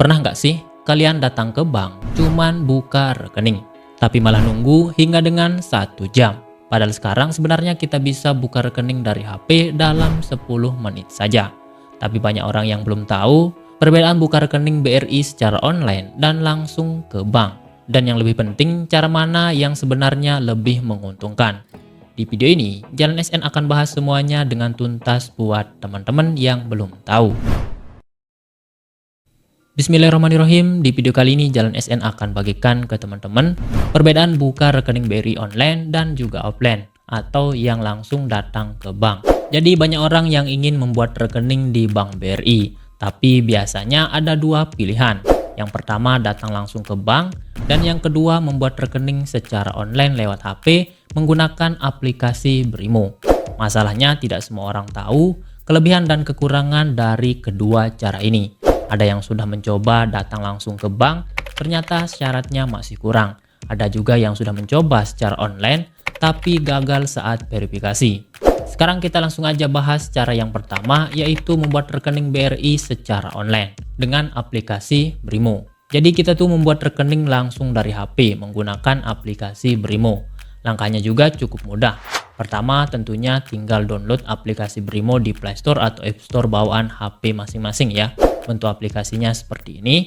Pernah nggak sih kalian datang ke bank cuman buka rekening, tapi malah nunggu hingga dengan 1 jam? Padahal sekarang sebenarnya kita bisa buka rekening dari HP dalam 10 menit saja. Tapi banyak orang yang belum tahu perbedaan buka rekening BRI secara online dan langsung ke bank. Dan yang lebih penting, cara mana yang sebenarnya lebih menguntungkan. Di video ini, Jalan SN akan bahas semuanya dengan tuntas buat teman-teman yang belum tahu. Bismillahirrahmanirrahim. Di video kali ini Jalan SN akan bagikan ke teman-teman perbedaan buka rekening BRI online dan juga offline atau yang langsung datang ke bank. Jadi banyak orang yang ingin membuat rekening di bank BRI, tapi biasanya ada dua pilihan. Yang pertama datang langsung ke bank, dan yang kedua membuat rekening secara online lewat HP menggunakan aplikasi Brimo. Masalahnya tidak semua orang tahu kelebihan dan kekurangan dari kedua cara ini. Ada yang sudah mencoba datang langsung ke bank, ternyata syaratnya masih kurang. Ada juga yang sudah mencoba secara online, tapi gagal saat verifikasi. Sekarang kita langsung aja bahas cara yang pertama, yaitu membuat rekening BRI secara online dengan aplikasi Brimo. Jadi kita tuh membuat rekening langsung dari HP menggunakan aplikasi Brimo. Langkahnya juga cukup mudah. Pertama tentunya tinggal download aplikasi Brimo di Play Store atau App Store bawaan HP masing-masing ya. Bentuk aplikasinya seperti ini.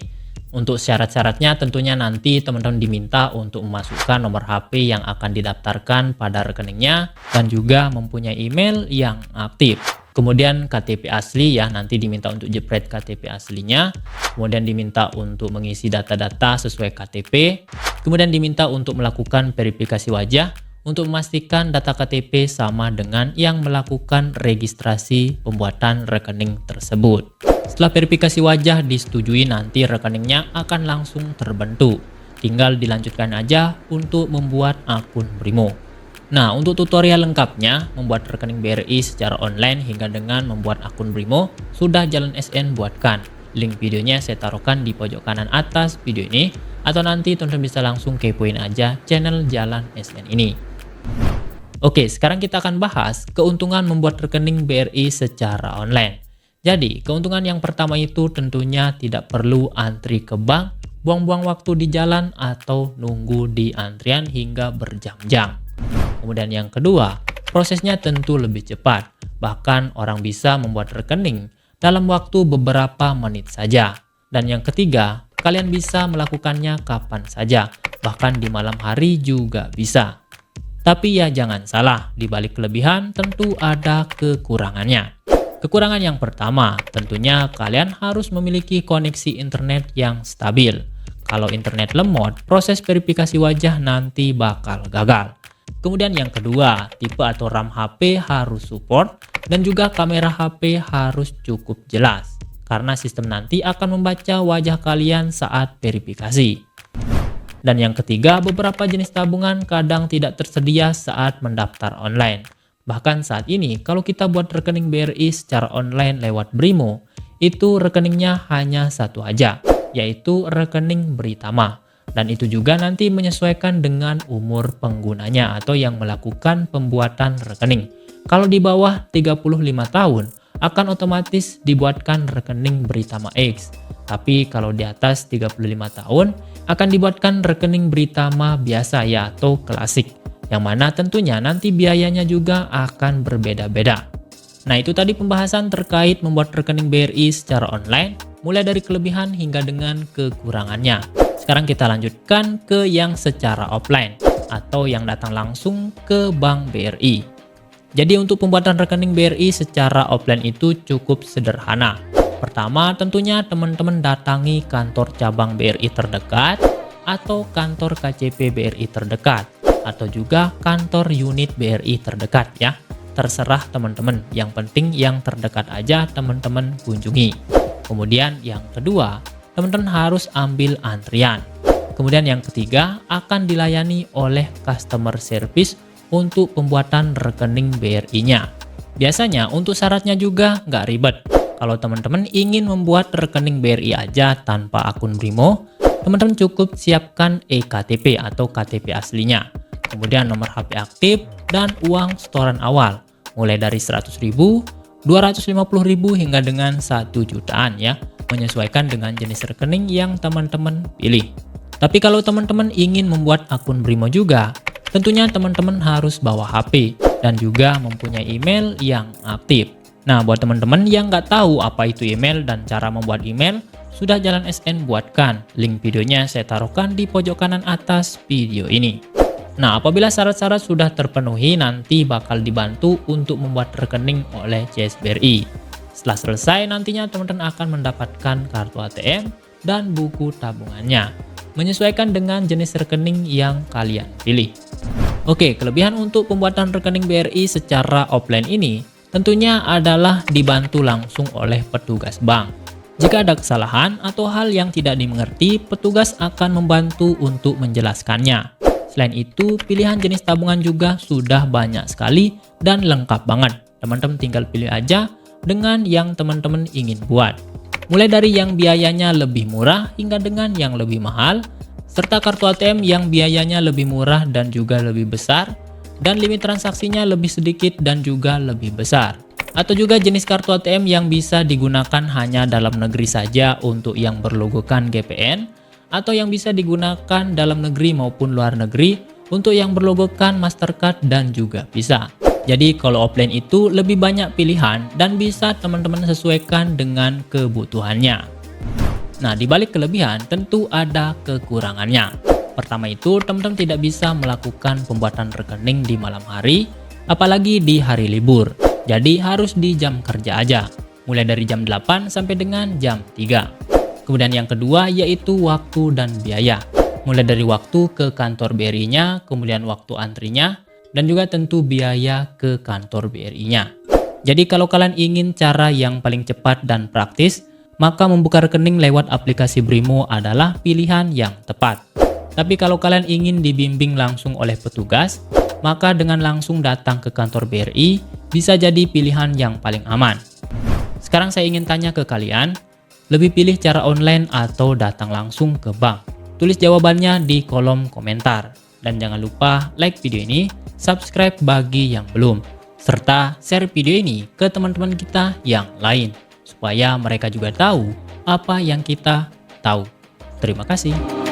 Untuk syarat-syaratnya tentunya nanti teman-teman diminta untuk memasukkan nomor HP yang akan didaftarkan pada rekeningnya dan juga mempunyai email yang aktif. Kemudian KTP asli ya, nanti diminta untuk jepret KTP aslinya. Kemudian diminta untuk mengisi data-data sesuai KTP. Kemudian diminta untuk melakukan verifikasi wajah untuk memastikan data KTP sama dengan yang melakukan registrasi pembuatan rekening tersebut. Setelah verifikasi wajah disetujui, nanti rekeningnya akan langsung terbentuk. Tinggal dilanjutkan aja untuk membuat akun Brimo. Nah, untuk tutorial lengkapnya membuat rekening BRI secara online hingga dengan membuat akun Brimo sudah Jalan SN buatkan. Link videonya saya taruhkan di pojok kanan atas video ini, atau nanti teman-teman bisa langsung kepoin aja channel Jalan SN ini. Oke, sekarang kita akan bahas keuntungan membuat rekening BRI secara online. Jadi, keuntungan yang pertama itu tentunya tidak perlu antri ke bank, buang-buang waktu di jalan atau nunggu di antrian hingga berjam-jam. Kemudian yang kedua, prosesnya tentu lebih cepat. Bahkan orang bisa membuat rekening dalam waktu beberapa menit saja. Dan yang ketiga, kalian bisa melakukannya kapan saja, bahkan di malam hari juga bisa. Tapi ya jangan salah, di balik kelebihan tentu ada kekurangannya. Kekurangan yang pertama, tentunya kalian harus memiliki koneksi internet yang stabil. Kalau internet lemot, proses verifikasi wajah nanti bakal gagal. Kemudian yang kedua, tipe atau RAM HP harus support dan juga kamera HP harus cukup jelas. Karena sistem nanti akan membaca wajah kalian saat verifikasi. Dan yang ketiga, beberapa jenis tabungan kadang tidak tersedia saat mendaftar online. Bahkan saat ini, kalau kita buat rekening BRI secara online lewat Brimo, itu rekeningnya hanya satu aja, yaitu rekening Britama. Dan itu juga nanti menyesuaikan dengan umur penggunanya atau yang melakukan pembuatan rekening. Kalau di bawah 35 tahun, akan otomatis dibuatkan rekening Britama X. Tapi kalau di atas 35 tahun, akan dibuatkan rekening Britama biasa ya atau klasik. Yang mana tentunya nanti biayanya juga akan berbeda-beda. Nah, itu tadi pembahasan terkait membuat rekening BRI secara online, mulai dari kelebihan hingga dengan kekurangannya. Sekarang kita lanjutkan ke yang secara offline atau yang datang langsung ke bank BRI. Jadi untuk pembuatan rekening BRI secara offline itu cukup sederhana. Pertama tentunya teman-teman datangi kantor cabang BRI terdekat atau kantor KCP BRI terdekat atau juga kantor unit BRI terdekat ya. Terserah teman-teman, yang penting yang terdekat aja teman-teman kunjungi. Kemudian yang kedua, teman-teman harus ambil antrian. Kemudian yang ketiga, akan dilayani oleh customer service untuk pembuatan rekening BRI-nya. Biasanya untuk syaratnya juga nggak ribet. Kalau teman-teman ingin membuat rekening BRI aja tanpa akun Brimo, teman-teman cukup siapkan eKTP atau KTP aslinya. Kemudian nomor HP aktif dan uang setoran awal mulai dari 100.000, 250.000 hingga dengan 1 jutaan ya, menyesuaikan dengan jenis rekening yang teman-teman pilih. Tapi kalau teman-teman ingin membuat akun Brimo juga, tentunya teman-teman harus bawa HP dan juga mempunyai email yang aktif. Nah, buat teman-teman yang nggak tahu apa itu email dan cara membuat email, sudah Jalan SN buatkan. Link videonya saya taruhkan di pojok kanan atas video ini. Nah, apabila syarat-syarat sudah terpenuhi, nanti bakal dibantu untuk membuat rekening oleh CS BRI. Setelah selesai, nantinya teman-teman akan mendapatkan kartu ATM dan buku tabungannya, menyesuaikan dengan jenis rekening yang kalian pilih. Oke, kelebihan untuk pembuatan rekening BRI secara offline ini tentunya adalah dibantu langsung oleh petugas bank. Jika ada kesalahan atau hal yang tidak dimengerti, petugas akan membantu untuk menjelaskannya. Selain itu, pilihan jenis tabungan juga sudah banyak sekali dan lengkap banget. Teman-teman tinggal pilih aja dengan yang teman-teman ingin buat. Mulai dari yang biayanya lebih murah hingga dengan yang lebih mahal, serta kartu ATM yang biayanya lebih murah dan juga lebih besar, dan limit transaksinya lebih sedikit dan juga lebih besar. Atau juga jenis kartu ATM yang bisa digunakan hanya dalam negeri saja untuk yang berlogokan GPN, atau yang bisa digunakan dalam negeri maupun luar negeri untuk yang berlogokan Mastercard dan juga Visa. Jadi kalau offline itu lebih banyak pilihan dan bisa teman-teman sesuaikan dengan kebutuhannya. Nah, di balik kelebihan tentu ada kekurangannya. Pertama itu, teman-teman tidak bisa melakukan pembuatan rekening di malam hari, apalagi di hari libur. Jadi harus di jam kerja aja, mulai dari jam 8 sampai dengan jam 3. Kemudian yang kedua yaitu waktu dan biaya. Mulai dari waktu ke kantor BRI-nya, kemudian waktu antrinya, dan juga tentu biaya ke kantor BRI-nya. Jadi kalau kalian ingin cara yang paling cepat dan praktis, maka membuka rekening lewat aplikasi Brimo adalah pilihan yang tepat. Tapi kalau kalian ingin dibimbing langsung oleh petugas, maka dengan langsung datang ke kantor BRI bisa jadi pilihan yang paling aman. Sekarang saya ingin tanya ke kalian, lebih pilih cara online atau datang langsung ke bank? Tulis jawabannya di kolom komentar. Dan jangan lupa like video ini, subscribe bagi yang belum, serta share video ini ke teman-teman kita yang lain, supaya mereka juga tahu apa yang kita tahu. Terima kasih.